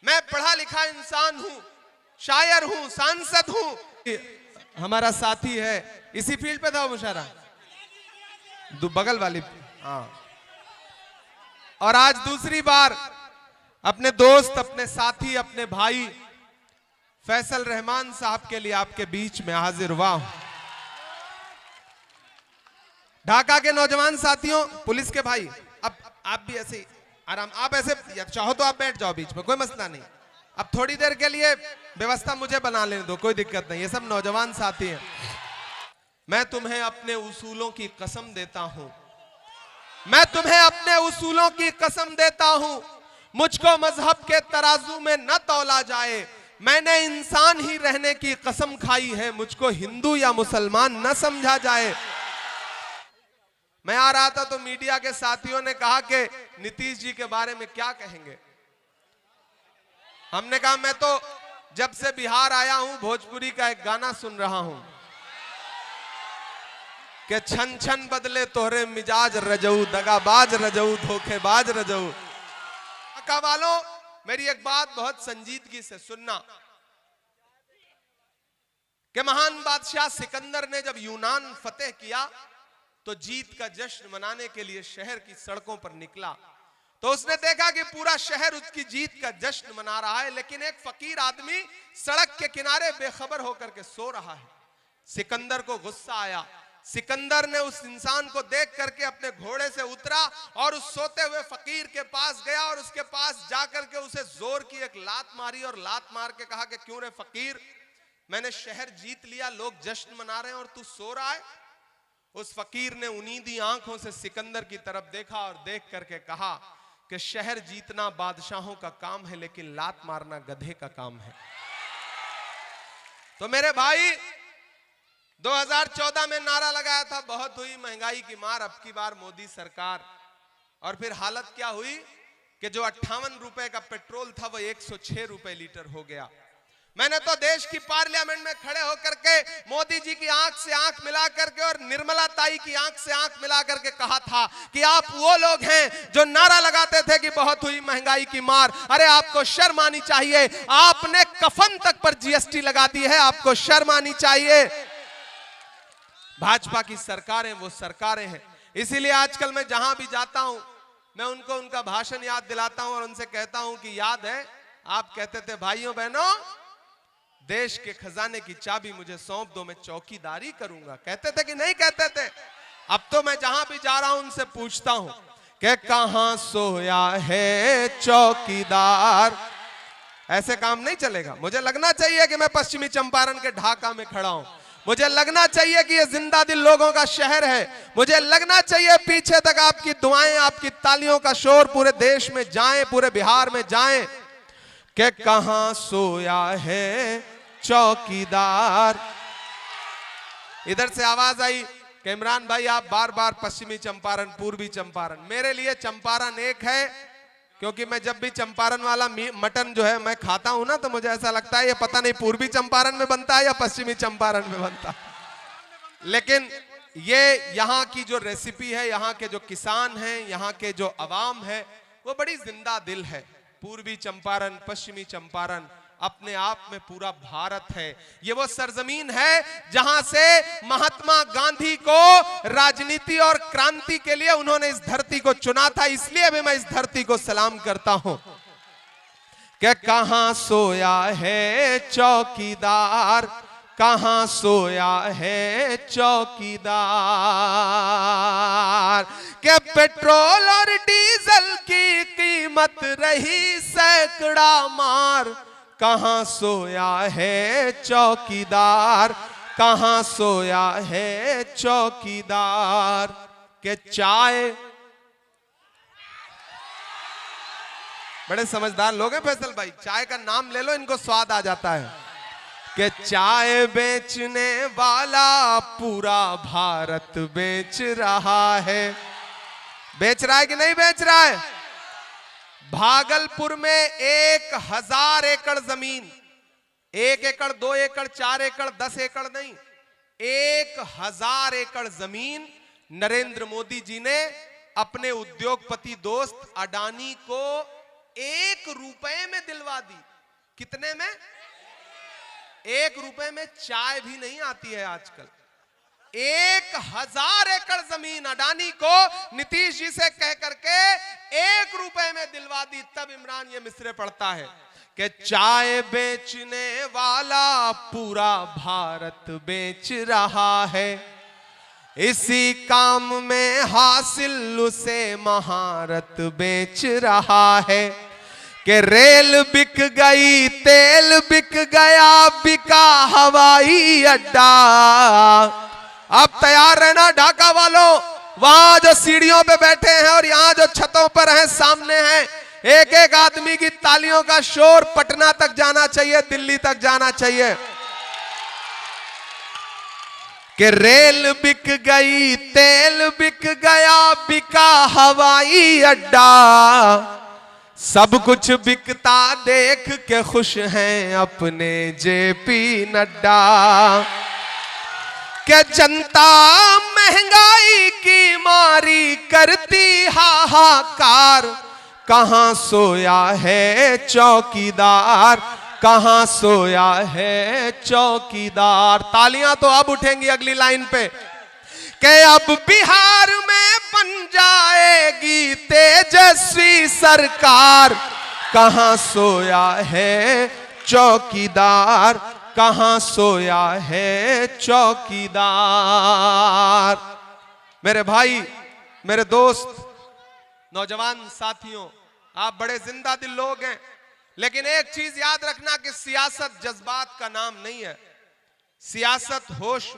मैं पढ़ा लिखा इंसान हूं, शायर हूं, सांसद हूं। हमारा साथी है, इसी फील्ड पे था वो मुशायरा, बगल वाली। हाँ, और आज दूसरी बार अपने दोस्त, अपने साथी, अपने भाई फैसल रहमान साहब के लिए आपके बीच में हाजिर हुआ हूं। ढाका के नौजवान साथियों, पुलिस के भाई, अब आप भी ऐसे आराम, आप ऐसे चाहो तो आप बैठ जाओ बीच में, कोई मसला नहीं। अब थोड़ी देर के लिए व्यवस्था मुझे बना लेने दो, कोई दिक्कत नहीं, ये सब नौजवान साथी हैं। मैं तुम्हें अपने उसूलों की कसम देता हूं, मैं तुम्हें अपने उसूलों की कसम देता हूं, मुझको मजहब के तराजू में न तौला जाए। मैंने इंसान ही रहने की कसम खाई है, मुझको हिंदू या मुसलमान न समझा जाए। मैं आ रहा था तो मीडिया के साथियों ने कहा कि नीतीश जी के बारे में क्या कहेंगे। हमने कहा मैं तो जब से बिहार आया हूं भोजपुरी का एक गाना सुन रहा हूं कि छन छन बदले तोहरे मिजाज रजऊ, दगाबाज रजऊ, धोखेबाज रजऊ। अका वालों, मेरी एक बात बहुत संजीदगी से सुनना कि महान बादशाह सिकंदर ने जब यूनान फतेह किया तो जीत का जश्न मनाने के लिए शहर की सड़कों पर निकला, तो उसने देखा कि पूरा शहर उसकी जीत का जश्न मना रहा है, लेकिन एक फकीर आदमी सड़क के किनारे बेखबर होकर के सो रहा है। सिकंदर को गुस्सा आया। सिकंदर ने उस इंसान को देख करके अपने घोड़े से उतरा और उस सोते हुए फकीर के पास गया और उसके पास जाकर के उसे जोर की एक लात मारी और लात मार के कहा कि क्यों रे फकीर, मैंने शहर जीत लिया, लोग जश्न मना रहे हैं और तू सो रहा है। उस फकीर ने उनीदी आंखों से सिकंदर की तरफ देखा और देख करके कहा कि शहर जीतना बादशाहों का काम है, लेकिन लात मारना गधे का काम है। तो मेरे भाई, 2014 में नारा लगाया था बहुत हुई महंगाई की मार, अब की बार मोदी सरकार, और फिर हालत क्या हुई कि जो 58 रुपए का पेट्रोल था वो 106 रुपए लीटर हो गया। मैंने तो देश की पार्लियामेंट में खड़े होकर के मोदी जी की आंख से आंख मिला करके और निर्मला ताई की आंख से आंख मिला करके कहा था कि आप वो लोग हैं जो नारा लगाते थे कि बहुत हुई महंगाई की मार। अरे आपको शर्म आनी चाहिए, आपने कफन तक पर जीएसटी लगा दी है, आपको शर्म आनी चाहिए। भाजपा की सरकारें वो सरकारें हैं, इसीलिए आजकल मैं जहां भी जाता हूं मैं उनको उनका भाषण याद दिलाता हूं और उनसे कहता हूं कि याद है आप कहते थे भाइयों बहनों, देश के खजाने की चाबी मुझे सौंप दो, मैं चौकीदारी करूंगा। कहते थे कि नहीं कहते थे? अब तो मैं जहां भी जा रहा हूं उनसे पूछता हूं कि कहां सोया है चौकीदार। ऐसे काम नहीं चलेगा। मुझे लगना चाहिए कि मैं पश्चिमी चंपारण के ढाका में खड़ा हूं, मुझे लगना चाहिए कि ये जिंदा दिल लोगों का शहर है, मुझे लगना चाहिए पीछे तक आपकी दुआएं, आपकी तालियों का शोर पूरे देश में जाए, पूरे बिहार में जाए कि कहां सोया है चौकीदार। इधर से आवाज आई कि इमरान भाई आप बार बार पश्चिमी चंपारण, पूर्वी चंपारण। मेरे लिए चंपारण एक है, क्योंकि मैं जब भी चंपारण वाला मटन जो है मैं खाता हूं ना, तो मुझे ऐसा लगता है ये पता नहीं पूर्वी चंपारण में बनता है या पश्चिमी चंपारण में बनता है। लेकिन ये यहाँ की जो रेसिपी है, यहाँ के जो किसान हैं, यहाँ के जो अवाम है, वो बड़ी जिंदा दिल है। पूर्वी चंपारण, पश्चिमी चंपारण अपने आप में पूरा भारत है। ये वो सरजमीन है जहां से महात्मा गांधी को राजनीति और क्रांति के लिए उन्होंने इस धरती को चुना था। इसलिए भी मैं इस धरती को सलाम करता हूं कि कहां सोया है चौकीदार, कहां सोया है चौकीदार, के पेट्रोल और डीजल की कीमत रही सैकड़ा मार, कहां सोया है चौकीदार, कहां सोया है चौकीदार। के चाय, बड़े समझदार लोग हैं फैसल भाई, चाय का नाम ले लो इनको स्वाद आ जाता है। कि चाय बेचने वाला पूरा भारत बेच रहा है। बेच रहा है कि नहीं बेच रहा है? भागलपुर में 1000 एकड़ जमीन, 1 एकड़ 2 एकड़ 4 एकड़ 10 एकड़ नहीं, 1000 एकड़ जमीन नरेंद्र मोदी जी ने अपने उद्योगपति दोस्त अडानी को 1 रुपए में दिलवा दी। कितने में? 1 रुपए में चाय भी नहीं आती है आजकल। 1000 एकड़ जमीन अडानी को नीतीश जी से कह करके 1 रुपए में दिलवा दी। तब इमरान ये मिसरे पढ़ता है कि चाय बेचने वाला पूरा भारत बेच रहा है, इसी काम में हासिल उसे महारत बेच रहा है। कि रेल बिक गई, तेल बिक गया, बिका हवाई अड्डा। अब तैयार रहना ढाका वालों, वहां जो सीढ़ियों पे बैठे हैं और यहां जो छतों पर हैं, सामने हैं, एक एक आदमी की तालियों का शोर पटना तक जाना चाहिए, दिल्ली तक जाना चाहिए। कि रेल बिक गई, तेल बिक गया, बिका हवाई अड्डा, सब कुछ बिकता देख के खुश हैं अपने जेपी नड्डा। कि जनता महंगाई की मारी करती हाहाकार, कहां सोया है चौकीदार, कहां सोया है चौकीदार। तालियां तो अब उठेंगी अगली लाइन पे कि अब बिहार में बन जाएगी तेजस्वी सरकार, कहां सोया है चौकीदार, कहां सोया है चौकीदार। मेरे भाई, मेरे दोस्त, नौजवान साथियों, आप बड़े जिंदा दिल लोग हैं, लेकिन एक चीज याद रखना कि सियासत जज्बात का नाम नहीं है, सियासत होश